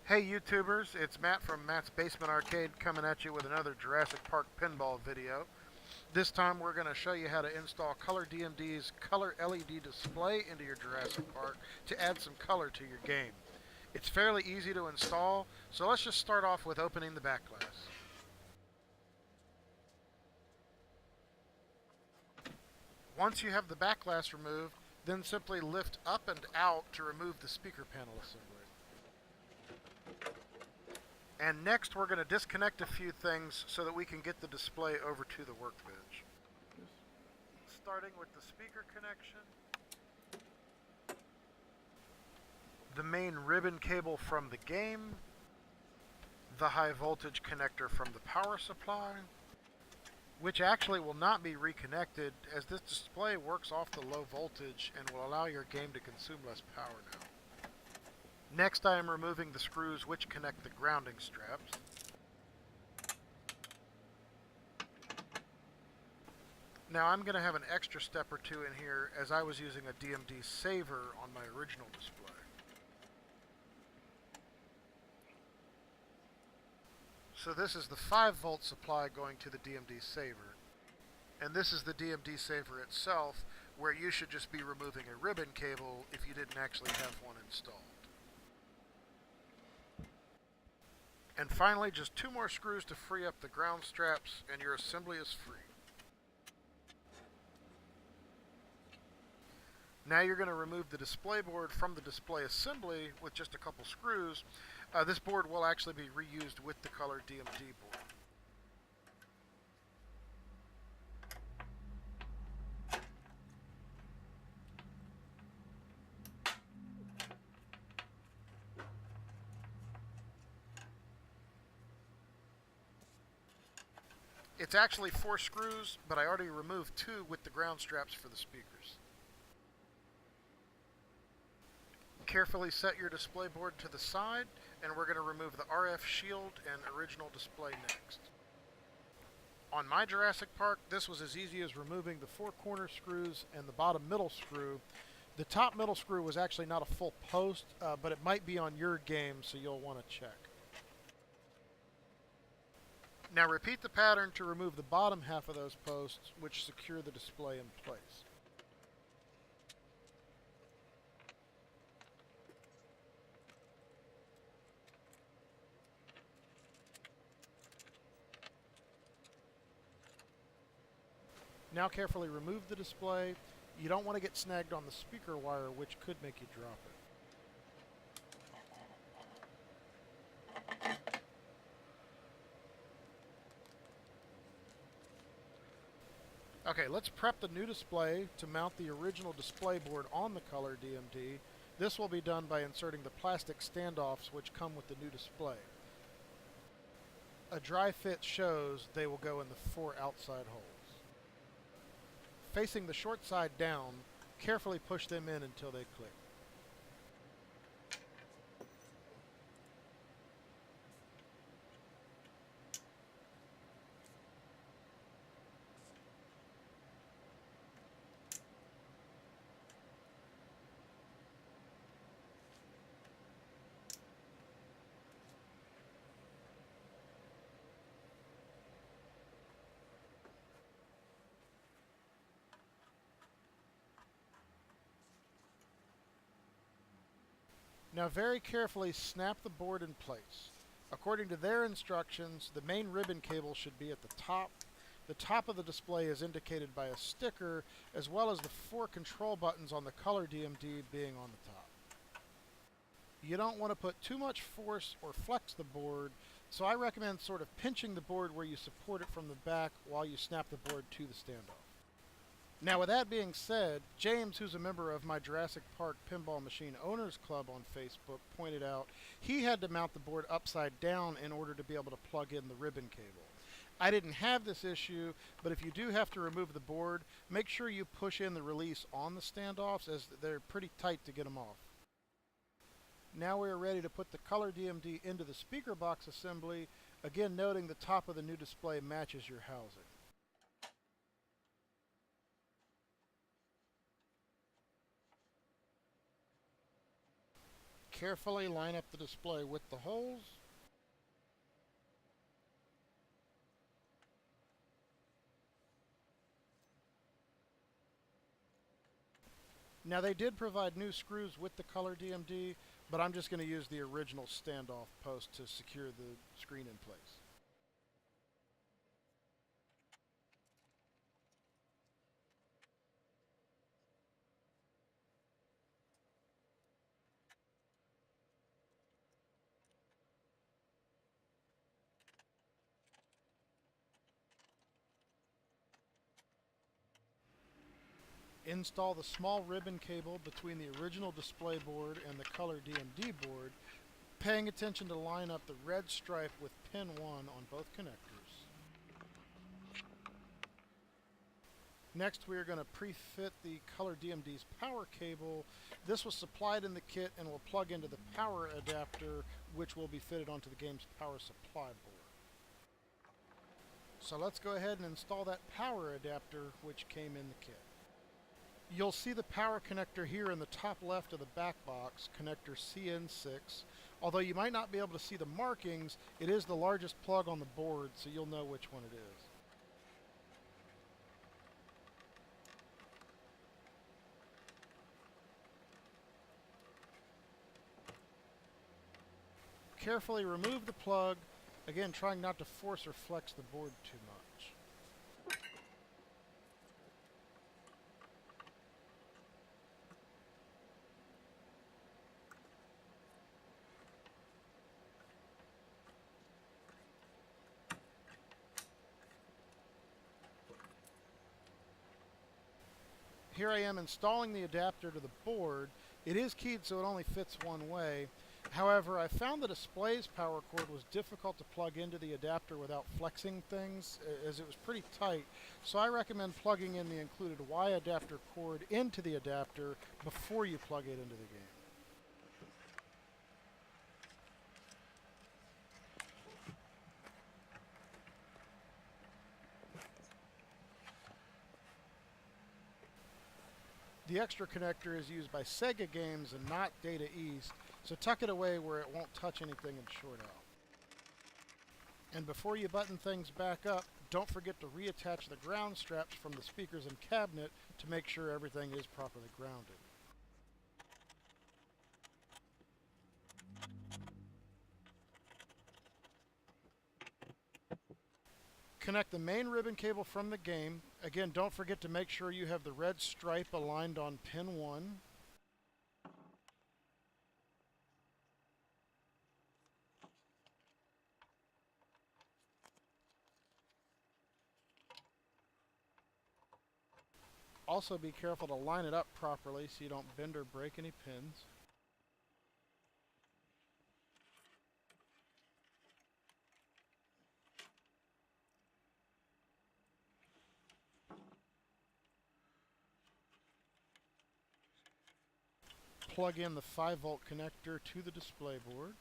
Hey YouTubers, it's Matt from Matt's Basement Arcade coming at you with another Jurassic Park pinball video. This time we're going to show you how to install colorDMD's color LED display into your Jurassic Park to add some color to your game. It's fairly easy to install, so let's just start off with opening the back glass. Once you have the back glass removed, then simply lift up and out to remove the speaker panel assembly. And next we're going to disconnect a few things so that we can get the display over to the workbench. Starting with the speaker connection, the main ribbon cable from the game, the high voltage connector from the power supply, which actually will not be reconnected as this display works off the low voltage and will allow your game to consume less power now. Next, I am removing the screws which connect the grounding straps. Now I'm going to have an extra step or two in here as I was using a DMD saver on my original display. So this is the 5-volt supply going to the DMD saver. And this is the DMD saver itself, where you should just be removing a ribbon cable if you didn't actually have one installed. And finally, just 2 more screws to free up the ground straps, and your assembly is free. Now you're going to remove the display board from the display assembly with just a couple screws. This board will actually be reused with the colorDMD board. It's actually 4 screws, but I already removed 2 with the ground straps for the speakers. Carefully set your display board to the side, and we're going to remove the RF shield and original display next. On my Jurassic Park, this was as easy as removing the 4 corner screws and the bottom middle screw. The top middle screw was actually not a full post, but it might be on your game, so you'll want to check. Now repeat the pattern to remove the bottom half of those posts, which secure the display in place. Now carefully remove the display. You don't want to get snagged on the speaker wire, which could make you drop it. Okay, let's prep the new display to mount the original display board on the colorDMD. This will be done by inserting the plastic standoffs which come with the new display. A dry fit shows they will go in the 4 outside holes. Facing the short side down, carefully push them in until they click. Now very carefully snap the board in place. According to their instructions, the main ribbon cable should be at the top. The top of the display is indicated by a sticker, as well as the 4 control buttons on the colorDMD being on the top. You don't want to put too much force or flex the board, so I recommend sort of pinching the board where you support it from the back while you snap the board to the standoff. Now with that being said, James, who's a member of my Jurassic Park Pinball Machine Owners Club on Facebook, pointed out he had to mount the board upside down in order to be able to plug in the ribbon cable. I didn't have this issue, but if you do have to remove the board, make sure you push in the release on the standoffs as they're pretty tight to get them off. Now we are ready to put the colorDMD into the speaker box assembly, again noting the top of the new display matches your housing. Carefully line up the display with the holes. Now they did provide new screws with the colorDMD, but I'm just going to use the original standoff post to secure the screen in place. Install the small ribbon cable between the original display board and the colorDMD board, paying attention to line up the red stripe with pin 1 on both connectors. Next, we are going to pre-fit the colorDMD's power cable. This was supplied in the kit and will plug into the power adapter, which will be fitted onto the game's power supply board. So let's go ahead and install that power adapter, which came in the kit. You'll see the power connector here in the top left of the back box, connector CN6. Although you might not be able to see the markings, it is the largest plug on the board, so you'll know which one it is. Carefully remove the plug, again trying not to force or flex the board too much. Here I am installing the adapter to the board. It is keyed so it only fits one way. However, I found the display's power cord was difficult to plug into the adapter without flexing things, as it was pretty tight. So I recommend plugging in the included Y adapter cord into the adapter before you plug it into the game. The extra connector is used by Sega games and not Data East, so tuck it away where it won't touch anything and short out. And before you button things back up, don't forget to reattach the ground straps from the speakers and cabinet to make sure everything is properly grounded. Connect the main ribbon cable from the game. Again, don't forget to make sure you have the red stripe aligned on pin 1. Also be careful to line it up properly so you don't bend or break any pins. Plug in the 5-volt connector to the display board.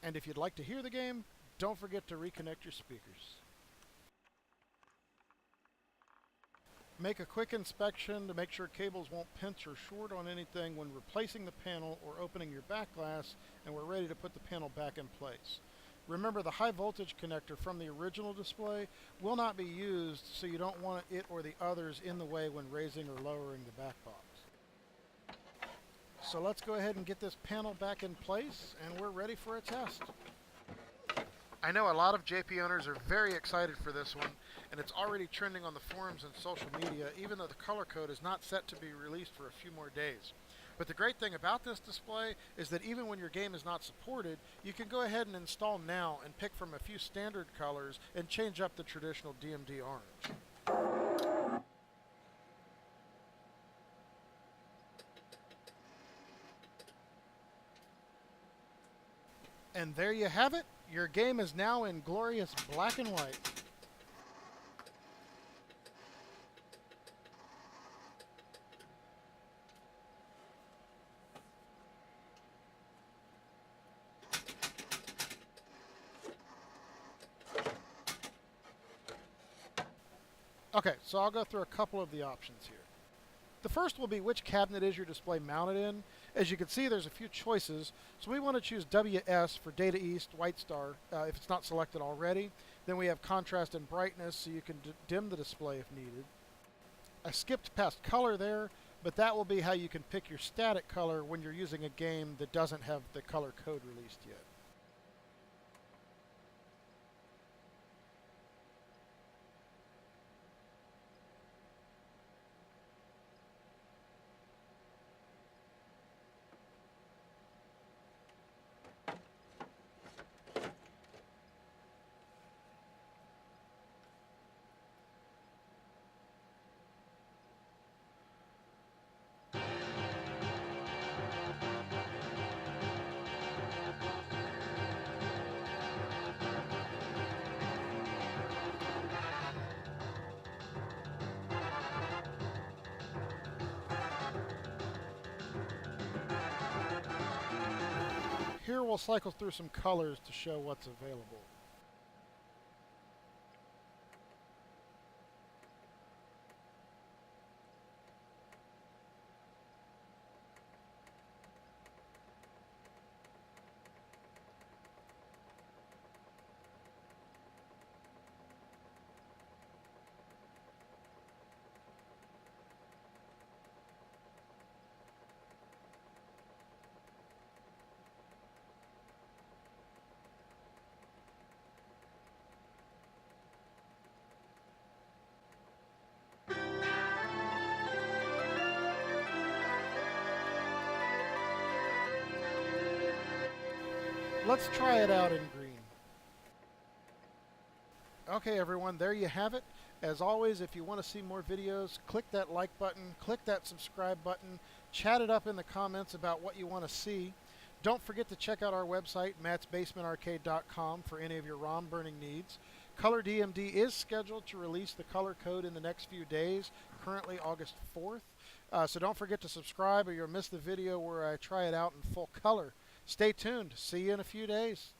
And if you'd like to hear the game, don't forget to reconnect your speakers. Make a quick inspection to make sure cables won't pinch or short on anything when replacing the panel or opening your back glass, and we're ready to put the panel back in place. Remember, the high voltage connector from the original display will not be used, so you don't want it or the others in the way when raising or lowering the back box. So let's go ahead and get this panel back in place, and we're ready for a test. I know a lot of JP owners are very excited for this one, and it's already trending on the forums and social media, even though the color code is not set to be released for a few more days. But the great thing about this display is that even when your game is not supported, you can go ahead and install now and pick from a few standard colors and change up the traditional DMD orange. And there you have it. Your game is now in glorious black and white. Okay, so I'll go through a couple of the options here. The first will be which cabinet is your display mounted in. As you can see, there's a few choices. So we want to choose WS for Data East, White Star, if it's not selected already. Then we have contrast and brightness, so you can dim the display if needed. I skipped past color there, but that will be how you can pick your static color when you're using a game that doesn't have the color code released yet. Here we'll cycle through some colors to show what's available. Let's try it out in green. Okay everyone, there you have it. As always, if you want to see more videos, click that like button, click that subscribe button, chat it up in the comments about what you want to see. Don't forget to check out our website, mattsbasementarcade.com, for any of your ROM burning needs. colorDMD is scheduled to release the color code in the next few days, currently August 4th. So don't forget to subscribe or you'll miss the video where I try it out in full color. Stay tuned. See you in a few days.